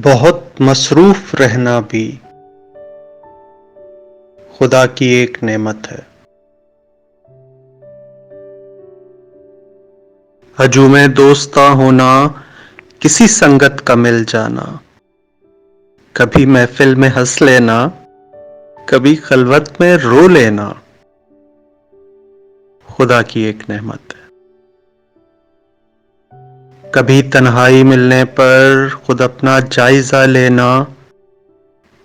بہت مصروف رہنا بھی خدا کی ایک نعمت ہے۔ ہجوم دوستاں ہونا، کسی سنگت کا مل جانا، کبھی محفل میں ہنس لینا، کبھی خلوت میں رو لینا، خدا کی ایک نعمت ہے۔ کبھی تنہائی ملنے پر خود اپنا جائزہ لینا،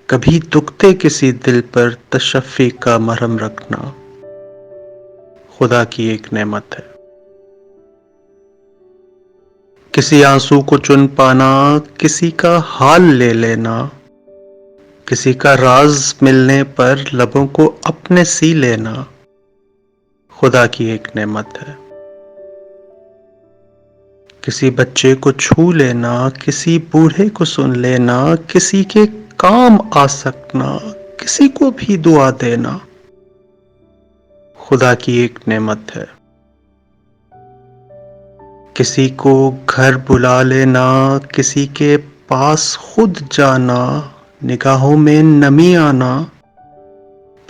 کبھی دکھتے کسی دل پر تشفی کا مرہم رکھنا، خدا کی ایک نعمت ہے۔ کسی آنسو کو چن پانا، کسی کا حال لے لینا، کسی کا راز ملنے پر لبوں کو اپنے سی لینا، خدا کی ایک نعمت ہے۔ کسی بچے کو چھو لینا، کسی بوڑھے کو سن لینا، کسی کے کام آ سکنا، کسی کو بھی دعا دینا، خدا کی ایک نعمت ہے۔ کسی کو گھر بلا لینا، کسی کے پاس خود جانا، نگاہوں میں نمی آنا،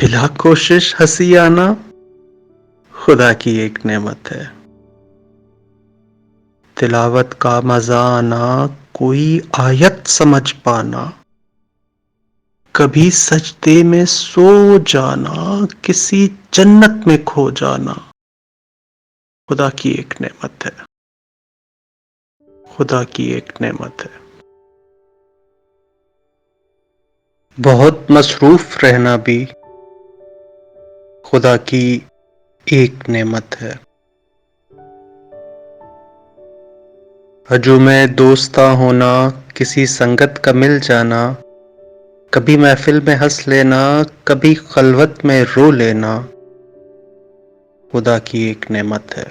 بلا کوشش ہنسی آنا، خدا کی ایک نعمت ہے۔ تلاوت کا مزہ آنا، کوئی آیت سمجھ پانا، کبھی سجدے میں سو جانا، کسی جنت میں کھو جانا، خدا کی ایک نعمت ہے۔ خدا کی ایک نعمت ہے۔ بہت مصروف رہنا بھی خدا کی ایک نعمت ہے۔ ہجوم دوستاں ہونا، کسی سنگت کا مل جانا، کبھی محفل میں ہنس لینا، کبھی خلوت میں رو لینا، خدا کی ایک نعمت ہے۔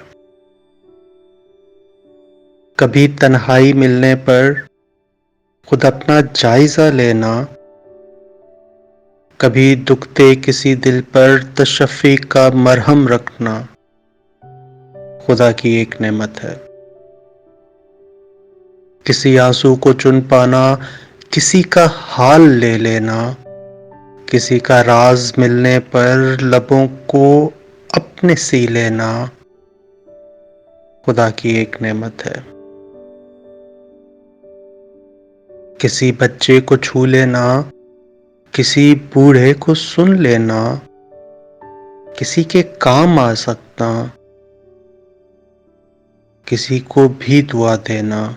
کبھی تنہائی ملنے پر خود اپنا جائزہ لینا، کبھی دکھتے کسی دل پر تشفی کا مرہم رکھنا، خدا کی ایک نعمت ہے۔ کسی آنسو کو چن پانا، کسی کا حال لے لینا، کسی کا راز ملنے پر لبوں کو اپنے سی لینا، خدا کی ایک نعمت ہے۔ کسی بچے کو چھو لینا، کسی بوڑھے کو سن لینا، کسی کے کام آ سکنا، کسی کو بھی دعا دینا،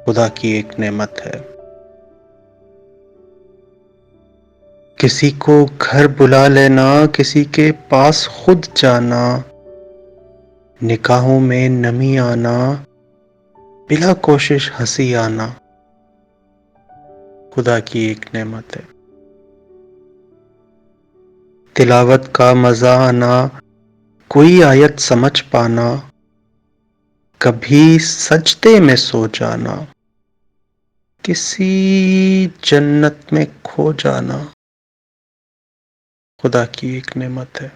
خدا کی ایک نعمت ہے۔ کسی کو گھر بلا لینا، کسی کے پاس خود جانا، نگاہوں میں نمی آنا، بلا کوشش ہنسی آنا، خدا کی ایک نعمت ہے۔ تلاوت کا مزہ آنا، کوئی آیت سمجھ پانا، کبھی سجدے میں سو جانا، کسی جنت میں کھو جانا، خدا کی ایک نعمت ہے۔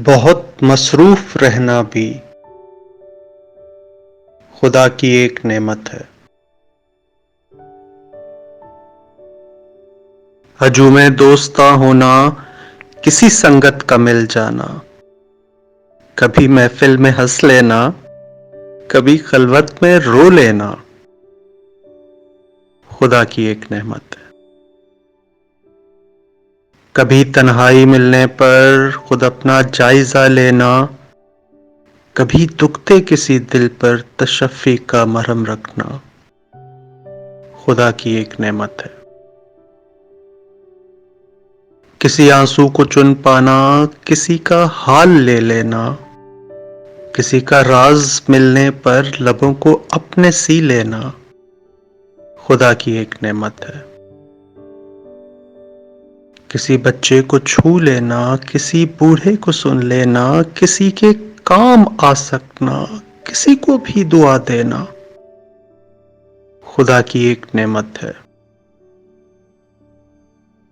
بہت مصروف رہنا بھی خدا کی ایک نعمت ہے۔ ہجوم دوستاں ہونا، کسی سنگت کا مل جانا، کبھی محفل میں ہنس لینا، کبھی خلوت میں رو لینا، خدا کی ایک نعمت ہے۔ کبھی تنہائی ملنے پر خود اپنا جائزہ لینا، کبھی دکھتے کسی دل پر تشفی کا مرہم رکھنا، خدا کی ایک نعمت ہے۔ کسی آنسو کو چن پانا، کسی کا حال لے لینا، کسی کا راز ملنے پر لبوں کو اپنے سی لینا، خدا کی ایک نعمت ہے۔ کسی بچے کو چھو لینا، کسی بوڑھے کو سن لینا، کسی کے کام آ سکنا، کسی کو بھی دعا دینا، خدا کی ایک نعمت ہے۔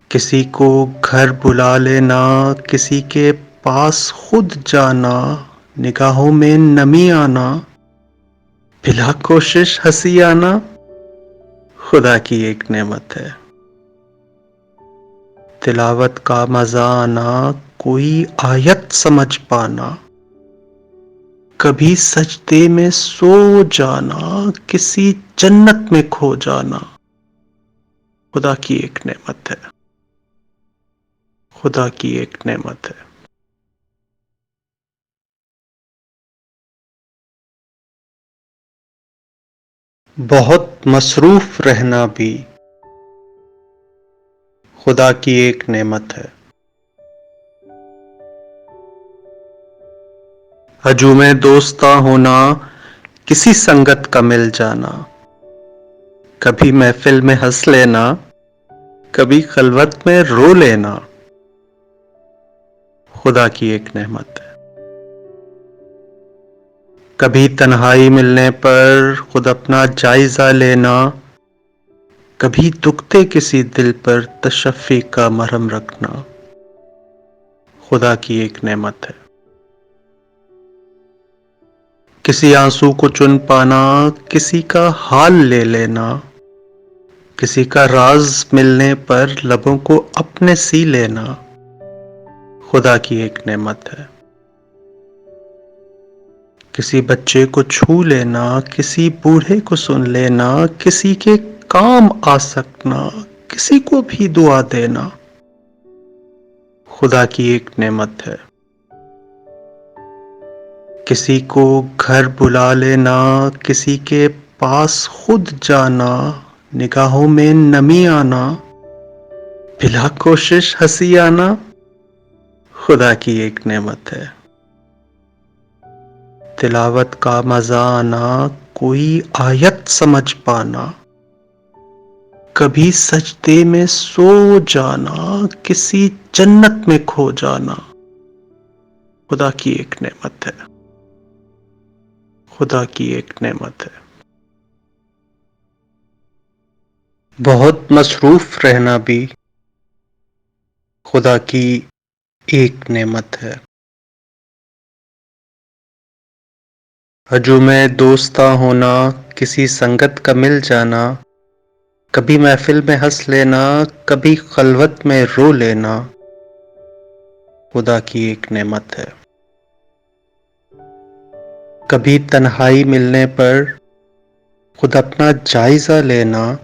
کسی کو گھر بلا لینا، کسی کے پاس خود جانا، نگاہوں میں نمی آنا، بلا کوشش ہنسی آنا، خدا کی ایک نعمت ہے۔ تلاوت کا مزہ آنا، کوئی آیت سمجھ پانا، کبھی سجدے میں سو جانا، کسی جنت میں کھو جانا، خدا کی ایک نعمت ہے۔ خدا کی ایک نعمت ہے۔ بہت مصروف رہنا بھی خدا کی ایک نعمت ہے۔ ہجوم دوستاں ہونا، کسی سنگت کا مل جانا، کبھی محفل میں ہنس لینا، کبھی خلوت میں رو لینا، خدا کی ایک نعمت ہے۔ کبھی تنہائی ملنے پر خود اپنا جائزہ لینا، کبھی دکھتے کسی دل پر تشفی کا مرہم رکھنا، خدا کی ایک نعمت ہے۔ کسی آنسو کو چن پانا، کسی کا حال لے لینا، کسی کا راز ملنے پر لبوں کو اپنے سی لینا، خدا کی ایک نعمت ہے۔ کسی بچے کو چھو لینا، کسی بوڑھے کو سن لینا، کسی کے کام آ سکنا، کسی کو بھی دعا دینا، خدا کی ایک نعمت ہے۔ کسی کو گھر بلا لینا، کسی کے پاس خود جانا، نگاہوں میں نمی آنا، بلا کوشش ہنسی آنا، خدا کی ایک نعمت ہے۔ تلاوت کا مزہ آنا، کوئی آیت سمجھ پانا، کبھی سجدے میں سو جانا، کسی جنت میں کھو جانا، خدا کی ایک نعمت ہے۔ خدا کی ایک نعمت ہے۔ بہت مصروف رہنا بھی خدا کی ایک نعمت ہے۔ ہجوم دوستاں ہونا، کسی سنگت کا مل جانا، کبھی محفل میں ہنس لینا، کبھی خلوت میں رو لینا، خدا کی ایک نعمت ہے۔ کبھی تنہائی ملنے پر خود اپنا جائزہ لینا،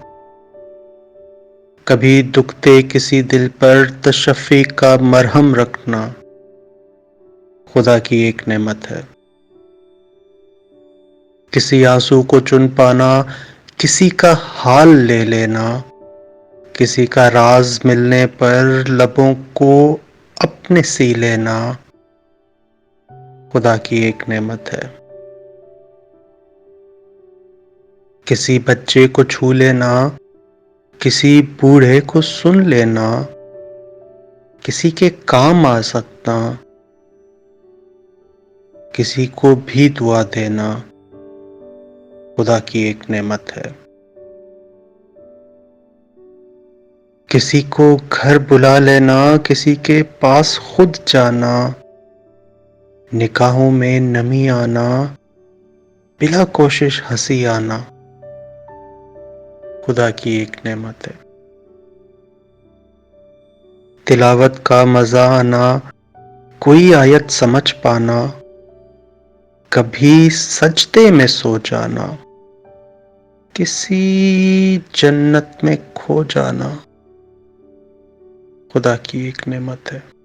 کبھی دکھتے کسی دل پر تشفی کا مرہم رکھنا، خدا کی ایک نعمت ہے۔ کسی آنسو کو چن پانا، کسی کا حال لے لینا، کسی کا راز ملنے پر لبوں کو اپنے سی لینا، خدا کی ایک نعمت ہے۔ کسی بچے کو چھو لینا، کسی بوڑھے کو سن لینا، کسی کے کام آ سکنا، کسی کو بھی دعا دینا، خدا کی ایک نعمت ہے۔ کسی کو گھر بلا لینا، کسی کے پاس خود جانا، نگاہوں میں نمی آنا، بلا کوشش ہنسی آنا، خدا کی ایک نعمت ہے۔ تلاوت کا مزہ آنا، کوئی آیت سمجھ پانا، کبھی سجدے میں سو جانا، کسی جنت میں کھو جانا، خدا کی ایک نعمت ہے۔